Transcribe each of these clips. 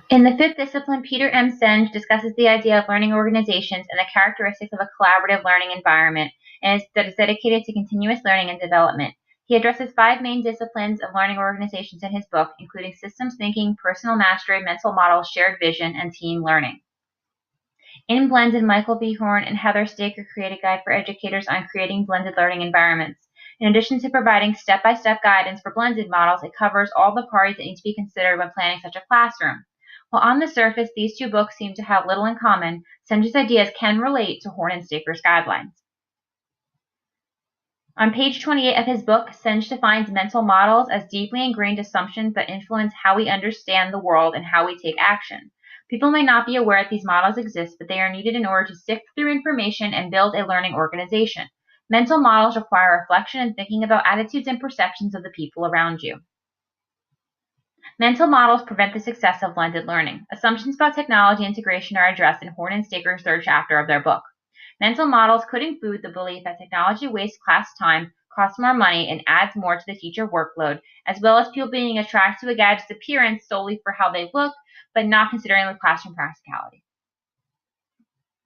In the fifth discipline, Peter M. Senge discusses the idea of learning organizations and the characteristics of a collaborative learning environment that is dedicated to continuous learning and development. He addresses 5 main disciplines of learning organizations in his book, including systems thinking, personal mastery, mental models, shared vision, and team learning. In Blended, Michael B. Horn and Heather Staker create a guide for educators on creating blended learning environments. In addition to providing step-by-step guidance for blended models, it covers all the parties that need to be considered when planning such a classroom. While on the surface these two books seem to have little in common, Senge's ideas can relate to Horn and Staker's guidelines. On page 28 of his book, Senge defines mental models as deeply ingrained assumptions that influence how we understand the world and how we take action. People may not be aware that these models exist, but they are needed in order to sift through information and build a learning organization. Mental models require reflection and thinking about attitudes and perceptions of the people around you. Mental models prevent the success of blended learning. Assumptions about technology integration are addressed in Horn and Staker's third chapter of their book. Mental models could include the belief that technology wastes class time, costs more money, and adds more to the teacher workload, as well as people being attracted to a gadget's appearance solely for how they look, but not considering the classroom practicality.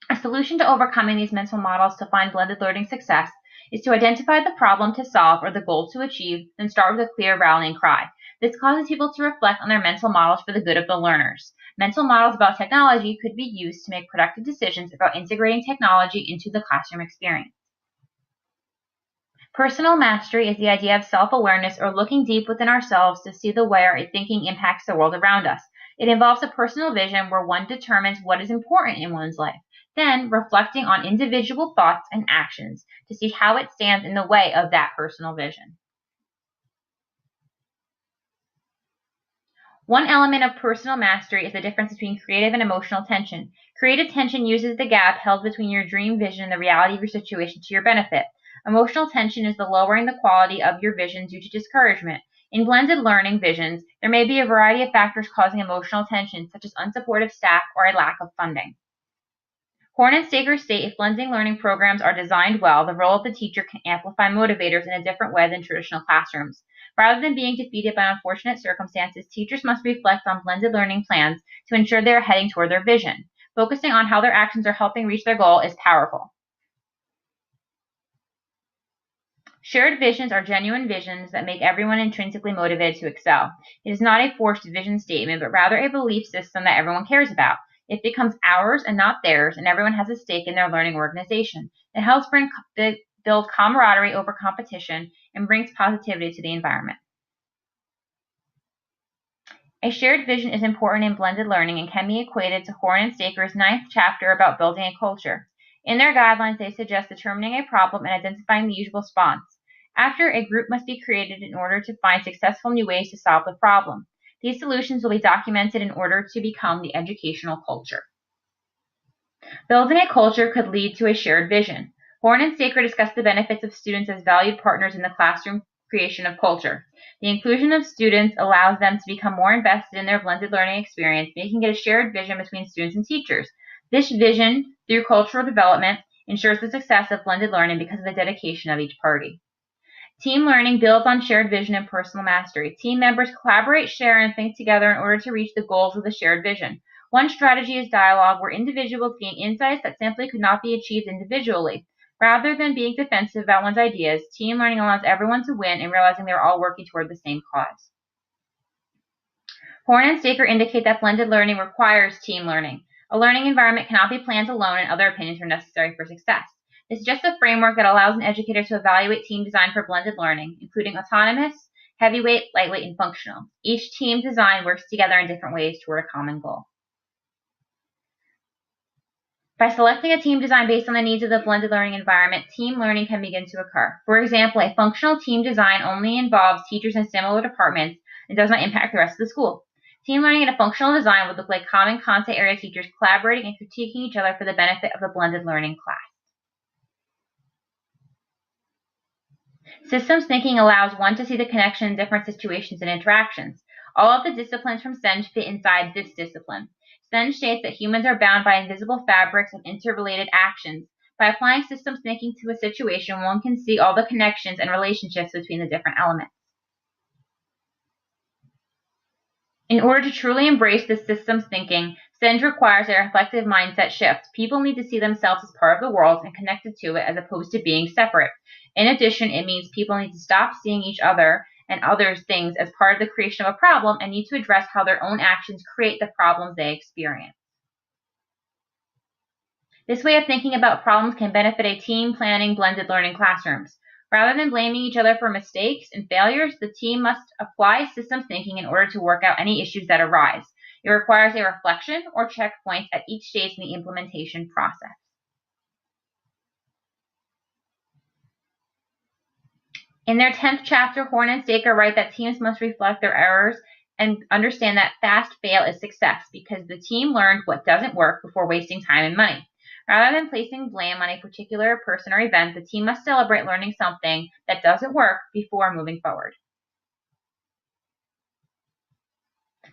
A solution to overcoming these mental models to find blended learning success is to identify the problem to solve or the goal to achieve, then start with a clear rallying cry. This causes people to reflect on their mental models for the good of the learners. Mental models about technology could be used to make productive decisions about integrating technology into the classroom experience. Personal mastery is the idea of self-awareness or looking deep within ourselves to see the way our thinking impacts the world around us. It involves a personal vision where one determines what is important in one's life, then reflecting on individual thoughts and actions to see how it stands in the way of that personal vision. One element of personal mastery is the difference between creative and emotional tension. Creative tension uses the gap held between your dream vision and the reality of your situation to your benefit. Emotional tension is the lowering the quality of your vision due to discouragement. In blended learning visions, there may be a variety of factors causing emotional tension, such as unsupportive staff or a lack of funding. Horn and Staker state if blending learning programs are designed well, the role of the teacher can amplify motivators in a different way than traditional classrooms. Rather than being defeated by unfortunate circumstances, teachers must reflect on blended learning plans to ensure they are heading toward their vision. Focusing on how their actions are helping reach their goal is powerful. Shared visions are genuine visions that make everyone intrinsically motivated to excel. It is not a forced vision statement, but rather a belief system that everyone cares about. It becomes ours and not theirs, and everyone has a stake in their learning organization. It helps build camaraderie over competition and brings positivity to the environment. A shared vision is important in blended learning and can be equated to Horn and Staker's 9th chapter about building a culture. In their guidelines, they suggest determining a problem and identifying the usual response. After, a group must be created in order to find successful new ways to solve the problem. These solutions will be documented in order to become the educational culture. Building a culture could lead to a shared vision. Horn and Staker discuss the benefits of students as valued partners in the classroom creation of culture. The inclusion of students allows them to become more invested in their blended learning experience, making it a shared vision between students and teachers. This vision, through cultural development, ensures the success of blended learning because of the dedication of each party. Team learning builds on shared vision and personal mastery. Team members collaborate, share, and think together in order to reach the goals of the shared vision. One strategy is dialogue, where individuals gain insights that simply could not be achieved individually. Rather than being defensive about one's ideas, team learning allows everyone to win in realizing they're all working toward the same cause. Horn and Staker indicate that blended learning requires team learning. A learning environment cannot be planned alone, and other opinions are necessary for success. This is just a framework that allows an educator to evaluate team design for blended learning, including autonomous, heavyweight, lightweight, and functional. Each team design works together in different ways toward a common goal. By selecting a team design based on the needs of the blended learning environment, team learning can begin to occur. For example, a functional team design only involves teachers in similar departments and does not impact the rest of the school. Team learning in a functional design would look like common content area teachers collaborating and critiquing each other for the benefit of the blended learning class. Systems thinking allows one to see the connection in different situations and interactions. All of the disciplines from Senge fit inside this discipline. Senge states that humans are bound by invisible fabrics of interrelated actions. By applying systems thinking to a situation, one can see all the connections and relationships between the different elements. In order to truly embrace this systems thinking, Senge requires a reflective mindset shift. People need to see themselves as part of the world and connected to it as opposed to being separate. In addition, it means people need to stop seeing each other and others' things as part of the creation of a problem and need to address how their own actions create the problems they experience. This way of thinking about problems can benefit a team planning blended learning classrooms. Rather than blaming each other for mistakes and failures, the team must apply systems thinking in order to work out any issues that arise. It requires a reflection or checkpoints at each stage in the implementation process. In their 10th chapter, Horn and Staker write that teams must reflect their errors and understand that fast fail is success because the team learned what doesn't work before wasting time and money. Rather than placing blame on a particular person or event, the team must celebrate learning something that doesn't work before moving forward.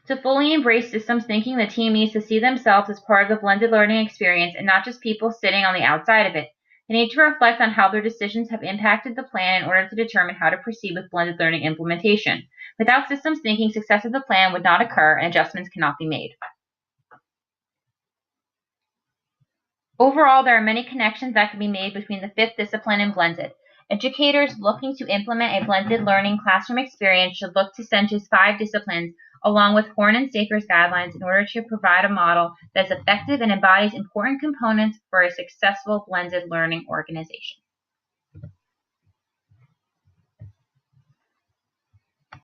To fully embrace systems thinking, the team needs to see themselves as part of the blended learning experience and not just people sitting on the outside of it. They need to reflect on how their decisions have impacted the plan in order to determine how to proceed with blended learning implementation. Without systems thinking, success of the plan would not occur and adjustments cannot be made. Overall, there are many connections that can be made between the fifth discipline and blended. Educators looking to implement a blended learning classroom experience should look to Senge's 5 disciplines along with Horn and Staker's guidelines in order to provide a model that is effective and embodies important components for a successful blended learning organization.